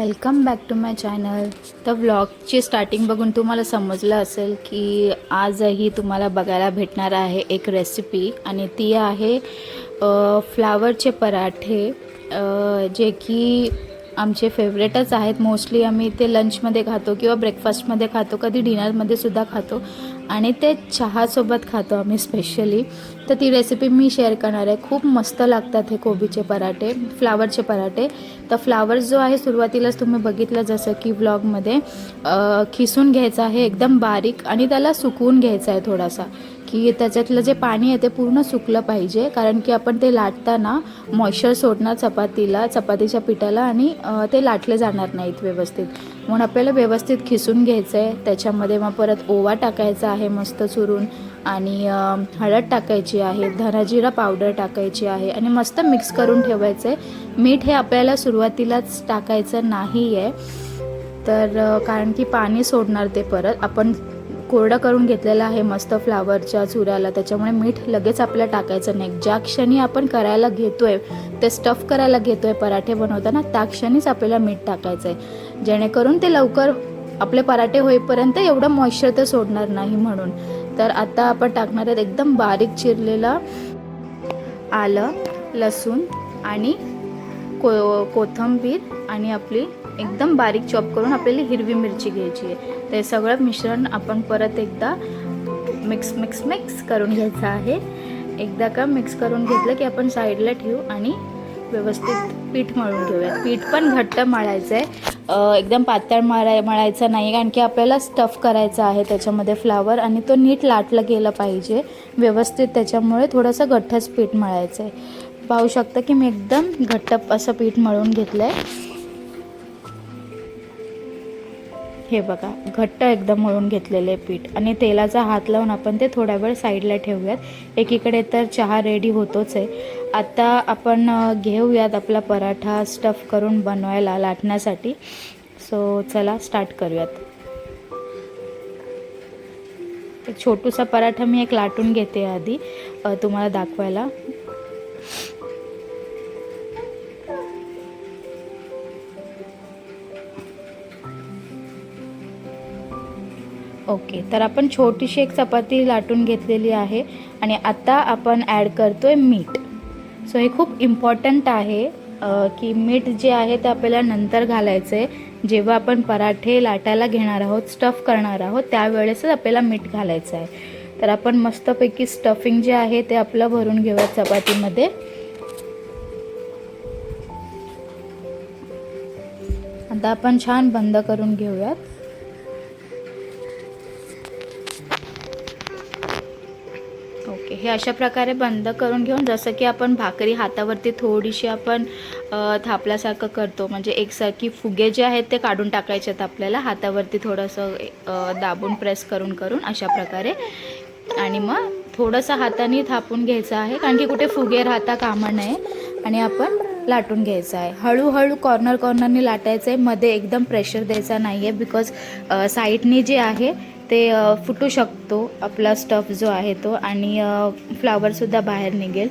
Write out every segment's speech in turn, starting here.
Welcome back to my channel. तर व्लॉगची starting बघून तुम्हाला समजलं असेल की आजही तुम्हाला बघायला भेटणार आहे एक रेसिपी, आणि ती आहे फ्लावरचे पराठे, जे की आमचे फेवरेटच आहेत. मोस्टली आम्ही ते लंचमध्ये खातो किंवा ब्रेकफास्टमध्ये खातो, कधी डिनरमध्ये सुद्धा खातो, आणि ते चहासोबत खातो आम्ही स्पेशली. तर ती रेसिपी मी शेअर करणार आहे. खूप मस्त लागतात हे कोबीचे पराठे, फ्लावरचे पराठे. तर फ्लावर जो आहे सुरुवातीलाच तुम्ही बघितलं जसं की व्लॉगमध्ये, खिसून घ्यायचा आहे एकदम बारीक, आणि त्याला सुकवून घ्यायचा आहे थोडासा, की त्याच्यातलं जे पाणी आहे ते पूर्ण सुकलं पाहिजे, कारण की आपण ते लाटताना मॉइश्चर सोडणार चपातीच्या पिठाला, आणि ते लाटले जाणार नाहीत व्यवस्थित. म्हणून आपल्याला व्यवस्थित खिसून घ्यायचं आहे. त्याच्यामध्ये मग परत ओवा टाकायचा आहे मस्त चुरून, आणि हळद टाकायची आहे, धना-जिरा पावडर टाकायची आहे, आणि मस्त मिक्स करून ठेवायचं आहे. मीठ हे आपल्याला सुरुवातीलाच टाकायचं नाही आहे, तर कारण की पाणी सोडणार ते. परत आपण कोरडं करून घेतलेलं आहे मस्त फ्लावरच्या चुऱ्याला, त्याच्यामुळे मीठ लगेच आपल्याला टाकायचं नाही. ज्या क्षणी आपण करायला घेतो आहे, ते स्टफ करायला घेतो आहे पराठे बनवताना, त्या क्षणीच आपल्याला मीठ टाकायचं आहे, जेणेकरून ते लवकर आपले पराठे होईपर्यंत एवढं मॉइश्चर ते सोडणार नाही म्हणून. तर आता आपण टाकणार आहेत एकदम बारीक चिरलेला आलं, लसूण आणि कोथिंबीर, आणि आपली एकदम बारीक चॉप करून आपल्याला हिरवी मिरची घ्यायची आहे. ते सगळं मिश्रण आपण परत एकदा मिक्स करून घ्यायचं आहे. एकदा का मिक्स करून घेतलं की आपण साईडला ठेवू आणि व्यवस्थित पीठ मळून घेऊया. पीठ पण घट्ट मळायचं आहे, एकदम पातळ मळायचं नाही, कारण की आपल्याला स्टफ करायचं आहे त्याच्यामध्ये फ्लावर, आणि तो नीट लाटलं गेलं पाहिजे व्यवस्थित. त्याच्यामुळे थोडंसं घट्टच पीठ मळायचं आहे. पाहू शकता की मी एकदम घट्ट असं पीठ मळून घेतलं आहे. हे बघा, घट्ट एकदम मळून घेतलेले पीठ, आणि तेलाचा हात लावून आपण ते थोडा वेळ साईडला ठेवूयात. एकीकडे तर चहा रेडी होतोच आहे. आता आपण घेऊयात आपला पराठा स्टफ करून बनवायला लाटण्यासाठी. सो चला स्टार्ट करूयात. एक छोटूसा पराठा मी एक लाटून घेते आधी तुम्हाला दाखवायला. ओके, तर आपण छोटीशी एक चपाती लाटून घेतलेली आहे, आणि आता आपण ॲड करतो आहे मीठ. सो हे खूप इम्पॉर्टंट आहे की मीठ जे आहे ते आपल्याला नंतर घालायचं आहे. जेव्हा आपण पराठे लाटायला घेणार आहोत, स्टफ करणार आहोत, त्यावेळेसच आपल्याला मीठ घालायचं आहे. तर आपण मस्तपैकी स्टफिंग जे आहे ते आपलं भरून घेऊया चपातीमध्ये. आता आपण छान बंद करून घेऊयात. ओके, हे अशा प्रकारे बंद करून घेऊन, जसं की आपण भाकरी हातावरती थोडीशी आपण थापल्यासारखं करतो, म्हणजे एकसारखी फुगे जे आहेत ते काढून टाकायचे आहेत आपल्याला हातावरती, थोडंसं दाबून प्रेस करून अशा प्रकारे. आणि मग थोडंसं हाताने थापून घ्यायचं आहे, कारण की कुठे फुगे राहता कामा नये, आणि आपण लाटून घ्यायचं आहे. हळूहळू कॉर्नरने लाटायचं आहे, मध्ये एकदम प्रेशर द्यायचा नाही आहे, बिकॉज साईडनी जे आहे ते फुटू शकतो आपला स्टफ जो आहे तो, आणि फ्लावरसुद्धा बाहेर निघेल,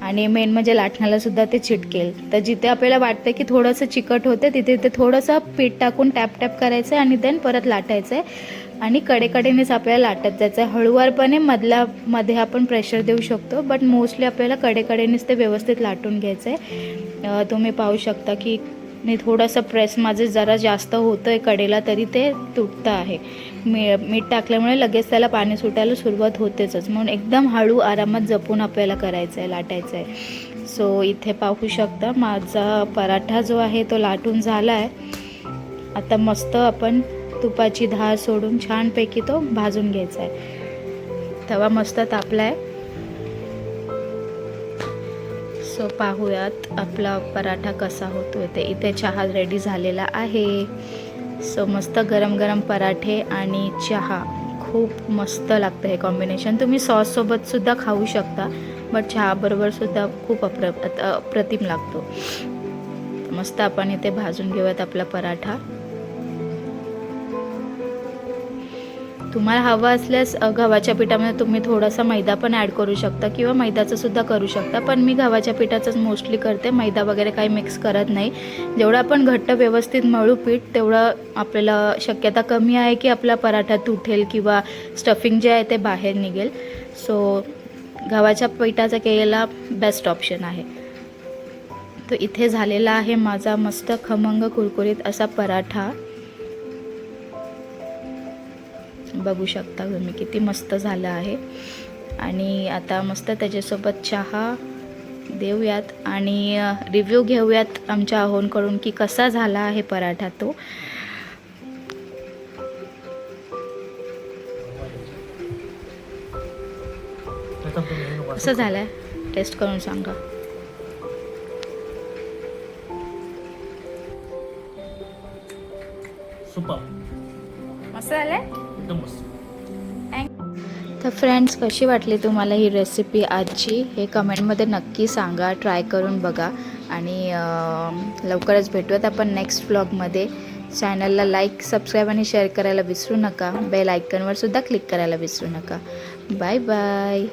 आणि मेन म्हणजे लाटण्यालासुद्धा ते चिटकेल. तर जिथे आपल्याला वाटतं की थोडंसं चिकट होते, तिथे ते थोडंसं पीठ टाकून टॅप करायचं आहे, आणि देन परत लाटायचं आहे, आणि कडेकडेनेच आपल्याला लाटत जायचं आहे. हळूवारपणे मध्ये आपण प्रेशर देऊ शकतो, बट मोस्टली आपल्याला कडेकडेनेच ते व्यवस्थित लाटून घ्यायचं आहे. तुम्ही पाहू शकता की मी थोडंसं प्रेस माझं जरा जास्त होतं आहे कडेला, तरी ते तुटतं आहे. मीठ टाकल्यामुळे लगेच त्याला पाणी सुटायला सुरुवात होतेच, म्हणून एकदम हळू आरामात जपून आपल्याला करायचं आहे, लाटायचं आहे. सो इथे पाहू शकता माझा पराठा जो आहे तो लाटून झाला आहे. आता मस्त आपण तुपाची धार सोडून छानपैकी तो भाजून घ्यायचा आहे. तवा मस्त तापला आहे. सो पाहूयात आपला पराठा कसा होतोय ते. इथे चहा रेडी झालेला आहे. सो मस्त गरम गरम पराठे आणि चहा, खूप मस्त लागतं हे कॉम्बिनेशन. तुम्ही सॉससोबतसुद्धा खाऊ शकता, बट चहाबरोबरसुद्धा खूप अप्रतिम लागतो. मस्त आपण इथे भाजून घेऊयात आपला पराठा. तुम्हाला हवं असल्यास गव्हाच्या पिठामध्ये तुम्ही थोडासा मैदा पण ॲड करू शकता किंवा मैद्याचं सुद्धा करू शकता, पण मी गव्हाच्या पिठाचंच मोस्टली करते, मैदा वगैरे काही मिक्स करत नाही. जेवढं आपण घट्ट व्यवस्थित मळू पीठ तेवढं आपल्याला शक्यता कमी आहे की आपला पराठा तुटेल किंवा स्टफिंग जे आहे ते बाहेर निघेल. सो गव्हाच्या पिठाचा केलेला बेस्ट ऑप्शन आहे. तो इथे झालेला आहे माझा मस्त खमंग कुरकुरीत असा पराठा. बघू शकता तुम्ही किती मस्त झालं आहे. आणि आता मस्त त्याच्यासोबत चहा देऊयात आणि रिव्ह्यू घेऊयात आमच्या अहोंकडून की कसा झाला आहे पराठा तो. कसं झालं आहे टेस्ट करून सांगा. सुपर, मस्त झालं आहे. एकदम मस्त. तर फ्रेंड्स, कशी वाटली तुम्हाला ही रेसिपी आजची हे कमेंटमध्ये नक्की सांगा. ट्राय करून बघा आणि लवकरच भेटूयात आपण नेक्स्ट व्लॉगमध्ये. चॅनलला लाईक, सबस्क्राईब आणि शेअर करायला विसरू नका. बेल आयकॉनवर सुद्धा क्लिक करायला विसरू नका. Bye bye.